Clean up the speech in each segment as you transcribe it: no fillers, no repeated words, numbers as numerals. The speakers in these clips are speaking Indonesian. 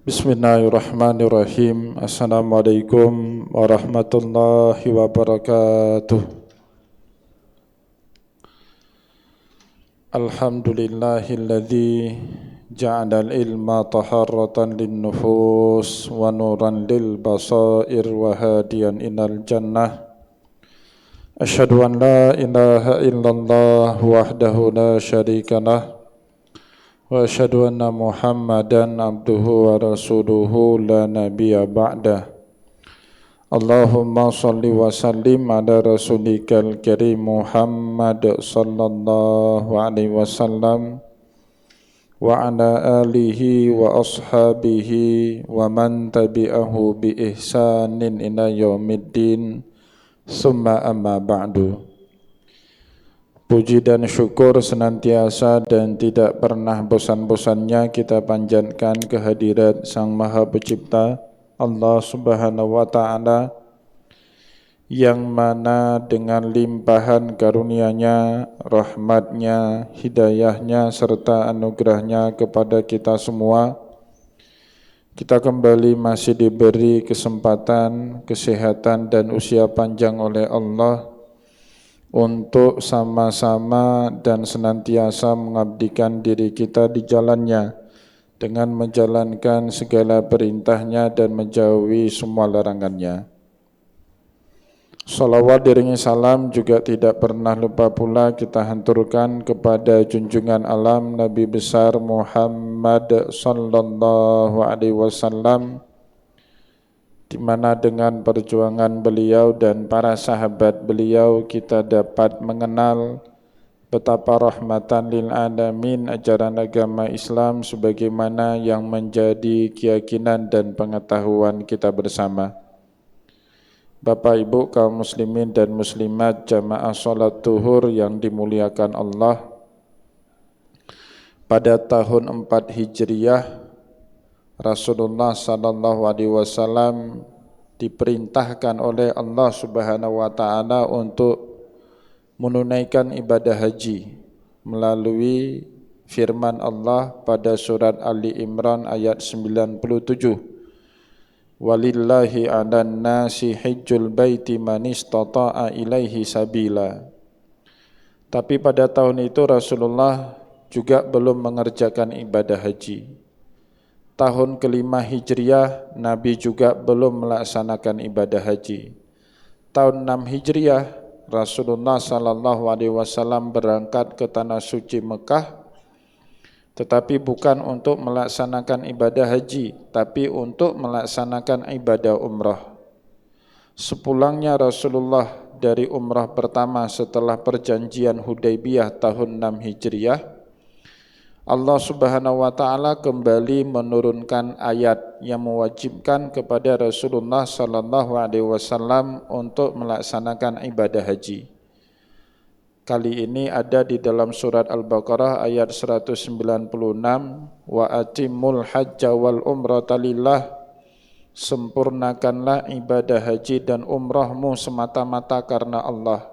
Bismillahirrahmanirrahim. Assalamualaikum warahmatullahi wabarakatuh. Alhamdulillahilladzi ja'alal ilma taharratan linnufus wa nuran lil basair wa hadiyan inal jannah. Asyhadu an la ilaha illallah wahdahu la syarika lah. Wa asyhadu anna Muhammadan abduhu wa rasuluhu la nabiyya ba'dah. Allahumma salli wa sallim ala rasulikal karim Muhammad sallallahu alaihi wasallam wa ala alihi wa ashabihi wa man tabi'ahu bi ihsanin ila yaumiddin. Summa amma ba'du. Puji dan syukur senantiasa dan tidak pernah bosan-bosannya kita panjatkan kehadirat Sang Maha Pencipta Allah Subhanahu wa Ta'ala, yang mana dengan limpahan karunia-Nya, rahmat-Nya, hidayah-Nya serta anugerah-Nya kepada kita semua, kita kembali masih diberi kesempatan, kesehatan dan usia panjang oleh Allah untuk sama-sama dan senantiasa mengabdikan diri kita di jalannya dengan menjalankan segala perintahnya dan menjauhi semua larangannya. Salawat diringi salam juga tidak pernah lupa pula kita hanturkan kepada junjungan alam Nabi besar Muhammad sallallahu alaihi wasallam, di mana dengan perjuangan beliau dan para sahabat beliau kita dapat mengenal betapa rahmatan lil alamin ajaran agama Islam sebagaimana yang menjadi keyakinan dan pengetahuan kita bersama. Bapak Ibu kaum muslimin dan muslimat jamaah salat zuhur yang dimuliakan Allah, pada tahun 4 Hijriah Rasulullah sallallahu alaihi wasallam diperintahkan oleh Allah Subhanahu wa taala untuk menunaikan ibadah haji melalui firman Allah pada surat Ali Imran ayat 97. Walillahi 'alan nasi hajjul baiti man istata'a ilaihi sabila. Tapi pada tahun itu Rasulullah juga belum mengerjakan ibadah haji. Tahun kelima Hijriah, Nabi juga belum melaksanakan ibadah haji. Tahun 6 Hijriah, Rasulullah sallallahu alaihi wasallam berangkat ke tanah suci Mekah, tetapi bukan untuk melaksanakan ibadah haji, tapi untuk melaksanakan ibadah umrah. Sepulangnya Rasulullah dari umrah pertama setelah perjanjian Hudaybiyah tahun 6 Hijriah, Allah Subhanahu wa taala kembali menurunkan ayat yang mewajibkan kepada Rasulullah sallallahu alaihi wasallam untuk melaksanakan ibadah haji. Kali ini ada di dalam surat Al-Baqarah ayat 196, wa atimul hajja wal umrata lillah, sempurnakanlah ibadah haji dan umrahmu semata-mata karena Allah.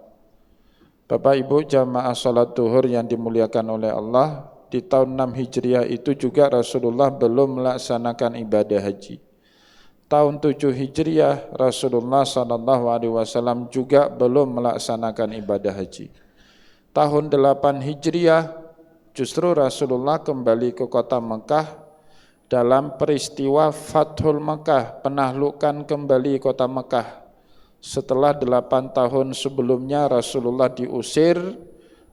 Bapak Ibu jamaah salat zuhur yang dimuliakan oleh Allah, di tahun 6 Hijriah itu juga Rasulullah belum melaksanakan ibadah haji. Tahun 7 Hijriah Rasulullah sallallahu alaihi wasallam juga belum melaksanakan ibadah haji. Tahun 8 Hijriah justru Rasulullah kembali ke kota Mekah dalam peristiwa Fathul Mekah, penaklukan kembali kota Mekah. Setelah 8 tahun sebelumnya Rasulullah diusir,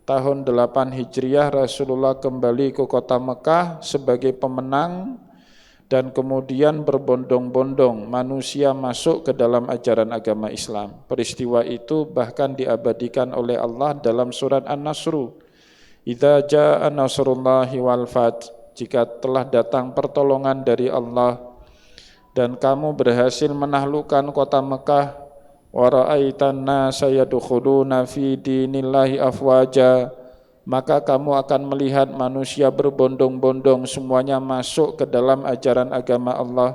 tahun 8 Hijriah Rasulullah kembali ke kota Mekah sebagai pemenang, dan kemudian berbondong-bondong manusia masuk ke dalam ajaran agama Islam. Peristiwa itu bahkan diabadikan oleh Allah dalam surat An-Nasr. Idza jaa nasrullahi wal fath, jika telah datang pertolongan dari Allah dan kamu berhasil menaklukkan kota Mekah, wa ra'aitan nasa yadkhuluna fi dinillahi afwaja, maka kamu akan melihat manusia berbondong-bondong semuanya masuk ke dalam ajaran agama Allah.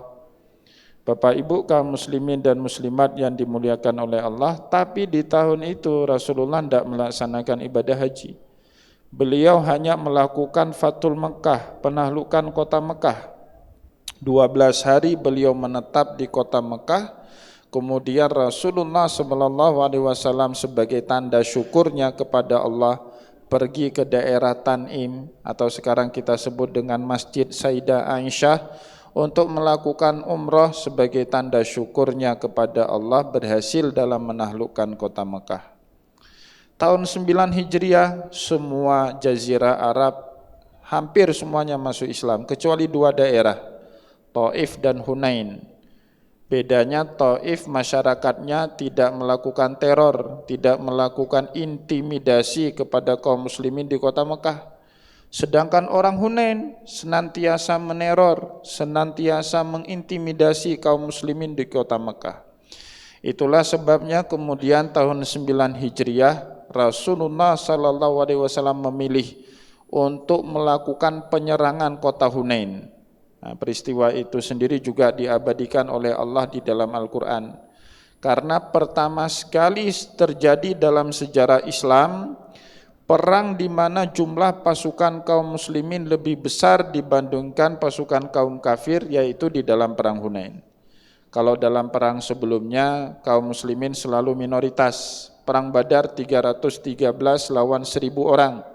Bapak Ibu kaum muslimin dan muslimat yang dimuliakan oleh Allah, tapi di tahun itu Rasulullah tidak melaksanakan ibadah haji. Beliau hanya melakukan Fathul Mekah, penaklukan kota Mekah. 12 hari beliau menetap di kota Mekah. Kemudian Rasulullah SAW sebagai tanda syukurnya kepada Allah pergi ke daerah Tanim atau sekarang kita sebut dengan Masjid Sayyidah Aisyah untuk melakukan umrah sebagai tanda syukurnya kepada Allah berhasil dalam menaklukkan kota Mekah. Tahun 9 Hijriah semua jazirah Arab hampir semuanya masuk Islam kecuali 2 daerah, Taif dan Hunain. Bedanya Taif masyarakatnya tidak melakukan teror, tidak melakukan intimidasi kepada kaum muslimin di kota Mekah. Sedangkan orang Hunain senantiasa meneror, senantiasa mengintimidasi kaum muslimin di kota Mekah. Itulah sebabnya kemudian tahun 9 Hijriah Rasulullah SAW memilih untuk melakukan penyerangan kota Hunain. Nah, peristiwa itu sendiri juga diabadikan oleh Allah di dalam Al-Quran. Karena pertama sekali terjadi dalam sejarah Islam perang di mana jumlah pasukan kaum muslimin lebih besar dibandingkan pasukan kaum kafir, yaitu di dalam perang Hunain. Kalau dalam perang sebelumnya kaum muslimin selalu minoritas. Perang Badar 313 lawan 1000 orang.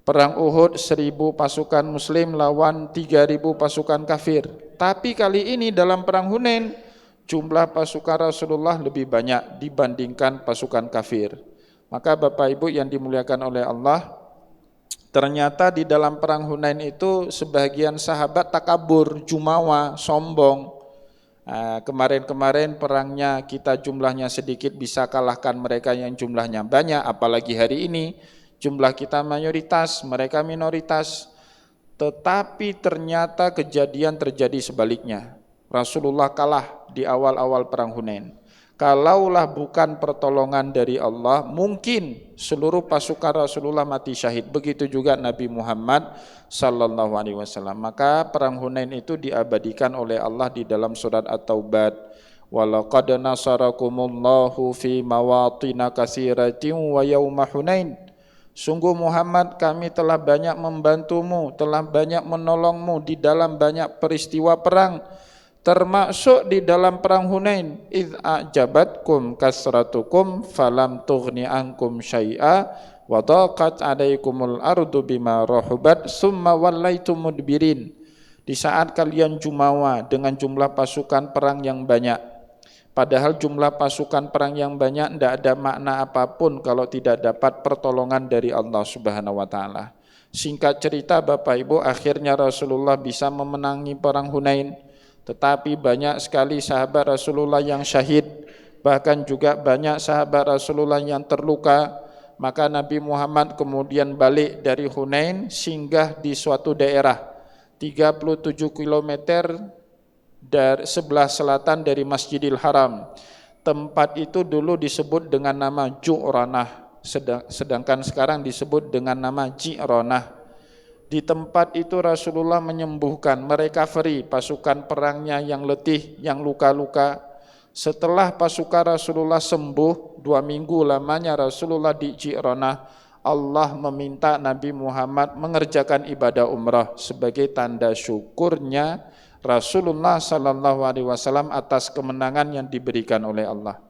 Perang Uhud 1000 pasukan muslim lawan 3000 pasukan kafir. Tapi kali ini dalam perang Hunain jumlah pasukan Rasulullah lebih banyak dibandingkan pasukan kafir. Maka Bapak Ibu yang dimuliakan oleh Allah, ternyata di dalam perang Hunain itu sebagian sahabat takabur, jumawa, sombong. Kemarin-kemarin perangnya kita jumlahnya sedikit bisa kalahkan mereka yang jumlahnya banyak, apalagi hari ini jumlah kita mayoritas, mereka minoritas. Tetapi ternyata kejadian terjadi sebaliknya. Rasulullah kalah di awal-awal perang Hunain. Kalaulah bukan pertolongan dari Allah, mungkin seluruh pasukan Rasulullah mati syahid. Begitu juga Nabi Muhammad sallallahu alaihi wasallam. Maka perang Hunain itu diabadikan oleh Allah di dalam surat At-Taubah. Walaqad nasarakumullahu fi mawatina katsiratin wa yauma Hunain. Sungguh Muhammad, kami telah banyak membantumu, telah banyak menolongmu di dalam banyak peristiwa perang, termasuk di dalam perang Hunain. Idz a'jabatkum kasratukum falam tughni ankum syai'a wa dhaqat 'alaikumul ardu bima rahubat summa wallaitum mudbirin. Di saat kalian jumawa dengan jumlah pasukan perang yang banyak, padahal jumlah pasukan perang yang banyak tidak ada makna apapun kalau tidak dapat pertolongan dari Allah Subhanahu wa taala. Singkat cerita Bapak Ibu, akhirnya Rasulullah bisa memenangi perang Hunain, tetapi banyak sekali sahabat Rasulullah yang syahid, bahkan juga banyak sahabat Rasulullah yang terluka. Maka Nabi Muhammad kemudian balik dari Hunain, singgah di suatu daerah 37 km dari sebelah selatan dari Masjidil Haram. Tempat itu dulu disebut dengan nama Ju'ranah, sedangkan sekarang disebut dengan nama Ji'ranah. Di tempat itu Rasulullah menyembuhkan, merecovery pasukan perangnya yang letih, yang luka-luka. Setelah pasukan Rasulullah sembuh, 2 minggu lamanya Rasulullah di Ji'ranah, Allah meminta Nabi Muhammad mengerjakan ibadah umrah sebagai tanda syukurnya Rasulullah sallallahu alaihi wasallam atas kemenangan yang diberikan oleh Allah.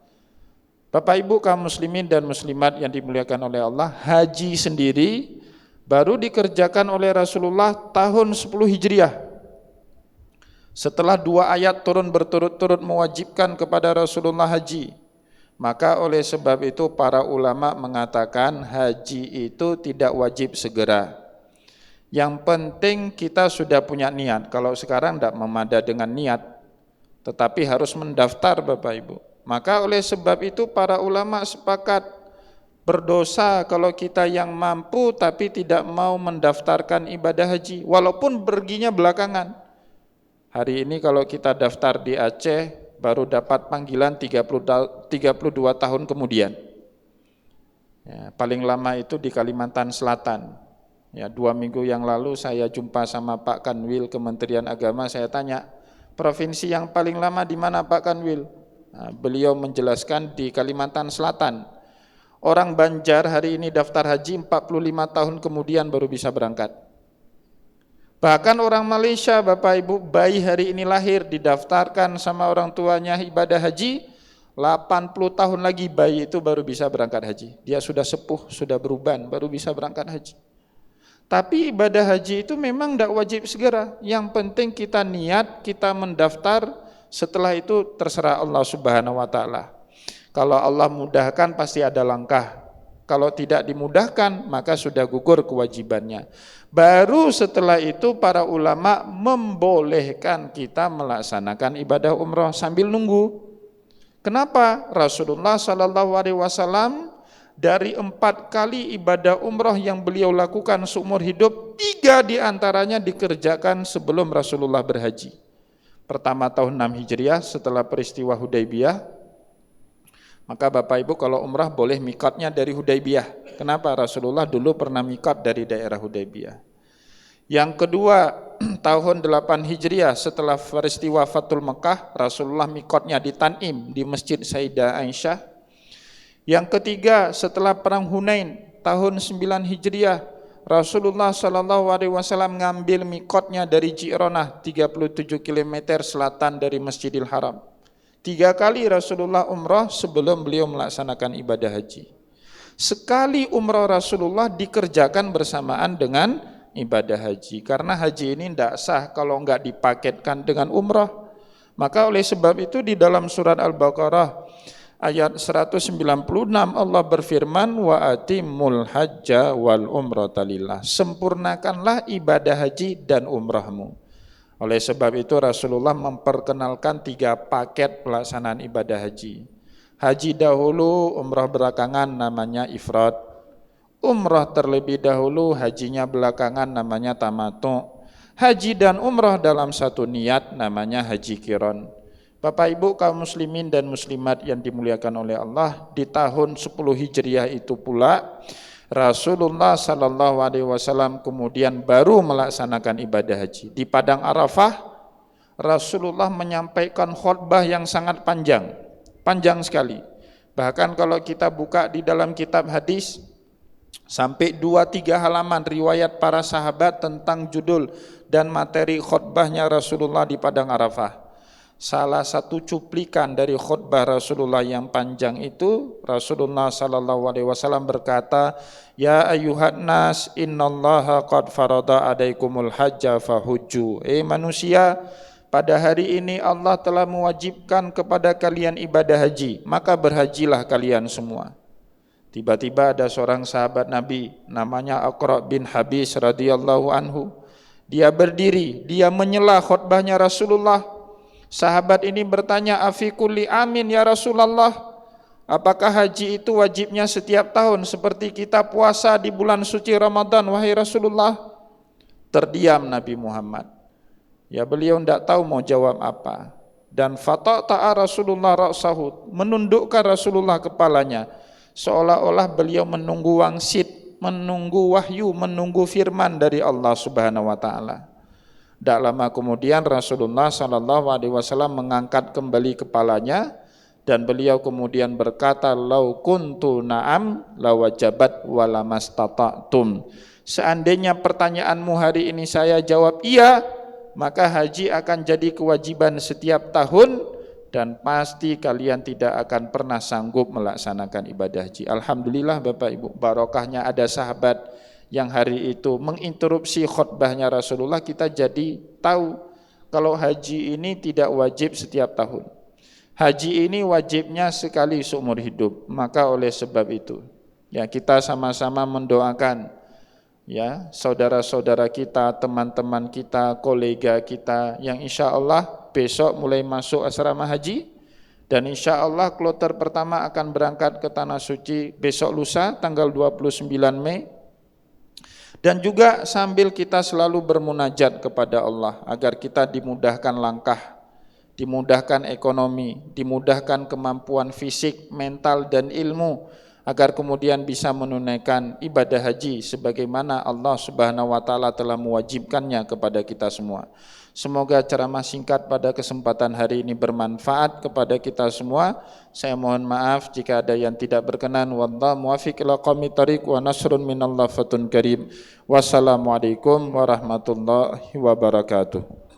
Bapak Ibu kaum muslimin dan muslimat yang dimuliakan oleh Allah, haji sendiri baru dikerjakan oleh Rasulullah tahun 10 Hijriah. Setelah 2 ayat turun berturut-turut mewajibkan kepada Rasulullah haji. Maka oleh sebab itu para ulama mengatakan haji itu tidak wajib segera. Yang penting kita sudah punya niat. Kalau sekarang tidak memada dengan niat, tetapi harus mendaftar Bapak Ibu. Maka oleh sebab itu para ulama sepakat berdosa kalau kita yang mampu tapi tidak mau mendaftarkan ibadah haji, walaupun perginya belakangan. Hari ini kalau kita daftar di Aceh, baru dapat panggilan 32 tahun kemudian. Ya, paling lama itu di Kalimantan Selatan. Ya, 2 minggu yang lalu saya jumpa sama Pak Kanwil Kementerian Agama, saya tanya, provinsi yang paling lama di mana Pak Kanwil? Nah, beliau menjelaskan di Kalimantan Selatan. Orang Banjar hari ini daftar haji 45 tahun kemudian baru bisa berangkat. Bahkan orang Malaysia, Bapak Ibu, bayi hari ini lahir didaftarkan sama orang tuanya ibadah haji, 80 tahun lagi bayi itu baru bisa berangkat haji. Dia sudah sepuh, sudah beruban, baru bisa berangkat haji. Tapi ibadah haji itu memang tidak wajib segera. Yang penting kita niat, kita mendaftar, setelah itu terserah Allah Subhanahu wa taala. Kalau Allah mudahkan pasti ada langkah. Kalau tidak dimudahkan maka sudah gugur kewajibannya. Baru setelah itu para ulama membolehkan kita melaksanakan ibadah umrah sambil nunggu. Kenapa? Rasulullah SAW dari 4 kali ibadah umrah yang beliau lakukan seumur hidup, 3 diantaranya dikerjakan sebelum Rasulullah berhaji. Pertama tahun 6 Hijriah setelah peristiwa Hudaybiyah. Maka Bapak Ibu kalau umrah boleh mikatnya dari Hudaybiyah. Kenapa? Rasulullah dulu pernah mikat dari daerah Hudaybiyah. Yang kedua, tahun 8 Hijriah setelah peristiwa Fathul Mekah, Rasulullah mikatnya di Tanim, di Masjid Sayyidah Aisyah. Yang ketiga, setelah perang Hunain tahun 9 Hijriah, Rasulullah SAW ngambil mikatnya dari Ji'ronah, 37 km selatan dari Masjidil Haram. 3 kali Rasulullah umrah sebelum beliau melaksanakan ibadah haji. Sekali umrah Rasulullah dikerjakan bersamaan dengan ibadah haji. Karena haji ini tidak sah kalau enggak dipaketkan dengan umrah. Maka oleh sebab itu di dalam surat Al-Baqarah ayat 196 Allah berfirman, wa atimul hajja wal umrata lillah. Sempurnakanlah ibadah haji dan umrahmu. Oleh sebab itu Rasulullah memperkenalkan 3 paket pelaksanaan ibadah haji. Haji dahulu, umrah belakangan namanya ifrad. Umrah terlebih dahulu, hajinya belakangan namanya tamattu. Haji dan umrah dalam satu niat namanya haji qiran. Bapak Ibu kaum muslimin dan muslimat yang dimuliakan oleh Allah, di tahun 10 Hijriah itu pula Rasulullah SAW kemudian baru melaksanakan ibadah haji. Di Padang Arafah, Rasulullah menyampaikan khutbah yang sangat panjang sekali. Bahkan kalau kita buka di dalam kitab hadis, sampai 2-3 halaman riwayat para sahabat tentang judul dan materi khutbahnya Rasulullah di Padang Arafah. Salah satu cuplikan dari khutbah Rasulullah yang panjang itu, Rasulullah SAW berkata, ya ayyuhan nas innallaha qad farada alaikumul hajja fahujju. Manusia, pada hari ini Allah telah mewajibkan kepada kalian ibadah haji, maka berhajilah kalian semua. Tiba-tiba ada seorang sahabat Nabi namanya Aqra bin Habis radhiyallahu anhu. Dia berdiri, dia menyela khutbahnya Rasulullah. Sahabat ini bertanya, afi kulli amin ya Rasulullah, apakah haji itu wajibnya setiap tahun seperti kita puasa di bulan suci Ramadan wahai Rasulullah? Terdiam Nabi Muhammad. Ya beliau tidak tahu mau jawab apa. Dan fatata'a Rasulullah ra'sahu, menundukkan Rasulullah kepalanya, seolah-olah beliau menunggu wangsit, menunggu wahyu, menunggu firman dari Allah Subhanahu wa taala. Tak lama kemudian Rasulullah SAW mengangkat kembali kepalanya dan beliau kemudian berkata, lau kuntu na'am lawajabat walamastata'tum. Seandainya pertanyaanmu hari ini saya jawab iya, maka haji akan jadi kewajiban setiap tahun dan pasti kalian tidak akan pernah sanggup melaksanakan ibadah haji. Alhamdulillah Bapak Ibu, barokahnya ada sahabat yang hari itu menginterupsi khutbahnya Rasulullah, kita jadi tahu kalau haji ini tidak wajib setiap tahun. Haji ini wajibnya sekali seumur hidup. Maka oleh sebab itu, ya kita sama-sama mendoakan ya saudara-saudara kita, teman-teman kita, kolega kita yang insya Allah besok mulai masuk asrama haji dan insya Allah kloter pertama akan berangkat ke Tanah Suci besok lusa tanggal 29 Mei. Dan juga sambil kita selalu bermunajat kepada Allah agar kita dimudahkan langkah, dimudahkan ekonomi, dimudahkan kemampuan fisik, mental dan ilmu agar kemudian bisa menunaikan ibadah haji sebagaimana Allah Subhanahu wa taala telah mewajibkannya kepada kita semua. Semoga ceramah singkat pada kesempatan hari ini bermanfaat kepada kita semua. Saya mohon maaf jika ada yang tidak berkenan. Wallahu muwaffiq ila aqwamit thoriq wa nasrun minallah fatun karim. Wassalamualaikum warahmatullahi wabarakatuh.